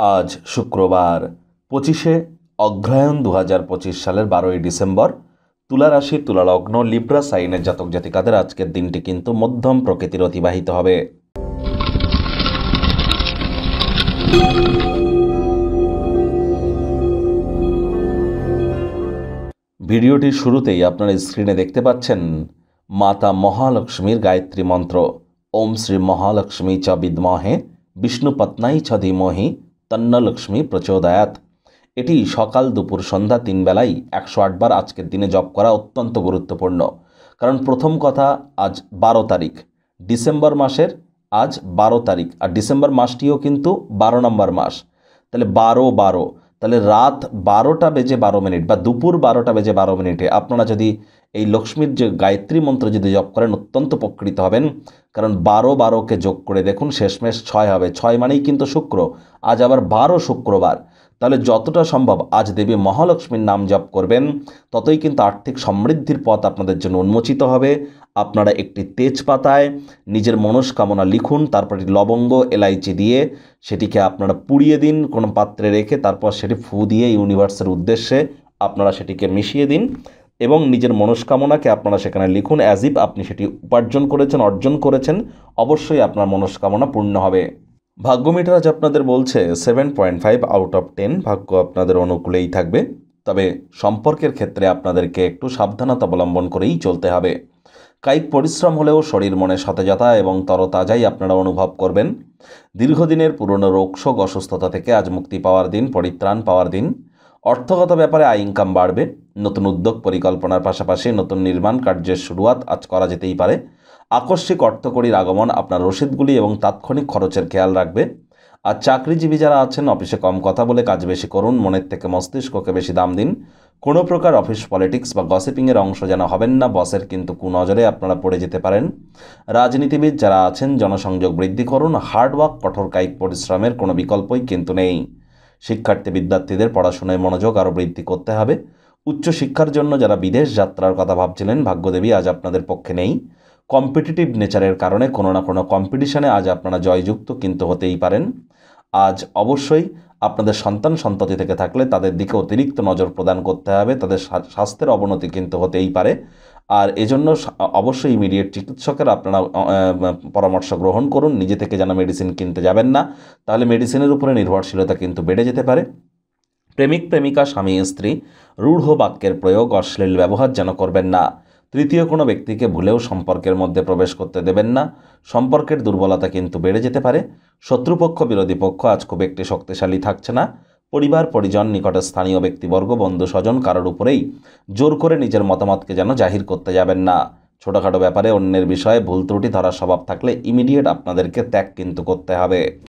আজ শুক্রবার 25শে অগ্রহায়ণ 2025 সালের 12ই ডিসেম্বর। তুলা রাশি, তুলা লগ্ন, লিব্রা সাইনের জাতক জাতিকাদের আজকের দিনটি কিন্তু মধ্যম প্রকৃতির অতিবাহিত হবে। ভিডিওটির শুরুতেই আপনারা স্ক্রিনে দেখতে পাচ্ছেন মাতা মহালক্ষ্মীর গায়ত্রী মন্ত্র। ওম শ্রী মহালক্ষ্মী চ বিদ্মহে বিষ্ণুপত্নাই চ ধীমহি তন্ন লক্ষ্মী প্রচোদয়াৎ। এটি সকাল, দুপুর, সন্ধ্যা 3 বেলায় 108 বার আজকের দিনে জপ করা অত্যন্ত গুরুত্বপূর্ণ। কারণ প্রথম কথা, আজ 12 তারিখ ডিসেম্বর মাসের, আজ 12 তারিখ, আর ডিসেম্বর মাসটিও কিন্তু 12 নম্বর মাস। তাহলে 12 তাহলে রাত 12টা বেজে 12 মিনিট বা দুপুর 12টা বেজে 12 মিনিটে আপনারা যদি এই লক্ষ্মীর যে গায়ত্রী মন্ত্র যদি জপ করেন অত্যন্ত উপকৃত হবেন। কারণ 12-12কে যোগ করে দেখুন, শেষমেশ 6 হবে। 6 মানেই কিন্তু শুক্র, আজ আবার 12 শুক্রবার। তাহলে যতটা সম্ভব আজ দেবী মহালক্ষ্মীর নাম জপ করবেন, ততই কিন্তু আর্থিক সমৃদ্ধির পথ আপনাদের জন্য উন্মোচিত হবে। আপনারা একটি তেজপাতায় নিজের মনস্কামনা লিখুন, তারপরে লবঙ্গ, এলাইচি দিয়ে সেটিকে আপনারা পুড়িয়ে দিন কোনো পাত্রে রেখে, তারপর সেটি ফু দিয়ে ইউনিভার্সের উদ্দেশ্যে আপনারা সেটিকে মিশিয়ে দিন এবং নিজের মনস্কামনাকে আপনারা সেখানে লিখুন, অ্যাজ ইফ আপনি সেটি উপার্জন করেছেন, অর্জন করেছেন। অবশ্যই আপনার মনস্কামনা পূর্ণ হবে। ভাগ্য মিটার আজ আপনাদের বলছে 7.5 আউট অফ 10। ভাগ্য আপনাদের অনুকূলেই থাকবে, তবে সম্পর্কের ক্ষেত্রে আপনাদেরকে একটু সাবধানতা অবলম্বন করেই চলতে হবে। কায়িক পরিশ্রম হলেও শরীর মনে সতেজতা এবং তরতাজাই আপনারা অনুভব করবেন। দীর্ঘদিনের পুরনো রোগশোক, অসুস্থতা থেকে আজ মুক্তি পাওয়ার দিন, পরিত্রাণ পাওয়ার দিন। অর্থগত ব্যাপারে আয় ইনকাম বাড়বে। নতুন উদ্যোগ পরিকল্পনার পাশাপাশি নতুন নির্মাণ কার্যের শুরুয়াত আজ করা যেতেই পারে। আকস্মিক অর্থকড়ির আগমন আপনার রসিদগুলি এবং তাৎক্ষণিক খরচের খেয়াল রাখবে। আর চাকরিজীবী যারা আছেন, অফিসে কম কথা বলে কাজ বেশি করুন, মনের থেকে মস্তিষ্ককে বেশি দাম দিন। কোনো প্রকার অফিস পলিটিক্স বা গসিপিংয়ের অংশ যেন হবেন না, বসের কিন্তু কুনজরে আপনারা পড়ে যেতে পারেন। রাজনীতিবিদ যারা আছেন, জনসংযোগ বৃদ্ধি করুন। হার্ডওয়ার্ক, কঠোর কায়িক পরিশ্রমের কোনো বিকল্পই কিন্তু নেই। শিক্ষার্থী বিদ্যার্থীদের পড়াশোনায় মনোযোগ আরও বৃদ্ধি করতে হবে। উচ্চশিক্ষার জন্য যারা বিদেশ যাত্রার কথা ভাবছিলেন, ভাগ্যদেবী আজ আপনাদের পক্ষে নেই। কম্পিটিটিভ নেচারের কারণে কোনো না কোনো কম্পিটিশনে আজ আপনারা জয়যুক্ত কিন্তু হতেই পারেন। আজ অবশ্যই আপনাদের সন্তান সন্ততি থেকে থাকলে তাদের দিকে অতিরিক্ত নজর প্রদান করতে হবে। তাদের স্বাস্থ্যের অবনতি কিন্তু হতেই পারে, আর এজন্য অবশ্যই ইমিডিয়েট চিকিৎসকের আপনারা পরামর্শ গ্রহণ করুন। নিজে থেকে যেন মেডিসিন কিনতে যাবেন না, তাহলে মেডিসিনের উপরে নির্ভরশীলতা কিন্তু বেড়ে যেতে পারে। প্রেমিক প্রেমিকা, স্বামী স্ত্রী রূঢ় বাক্যের প্রয়োগ, অশ্লীল ব্যবহার যেন করবেন না। তৃতীয় কোনো ব্যক্তিকে ভুলেও সম্পর্কের মধ্যে প্রবেশ করতে দেবেন না। সম্পর্কের দুর্বলতা কিন্তু বেড়ে যেতে পারে। শত্রুপক্ষ, বিরোধী পক্ষ আজ খুব একটি শক্তিশালী থাকছে না। পরিবার পরিজন, নিকটের স্থানীয় ব্যক্তিবর্গ, বন্ধু স্বজন কারোর উপরেই জোর করে নিজের মতামতকে যেন জাহির করতে যাবেন না। ছোটোখাটো ব্যাপারে অন্যের বিষয়ে ভুল ত্রুটি ধরার স্বভাব থাকলে ইমিডিয়েট আপনাদেরকে ত্যাগ কিন্তু করতে হবে।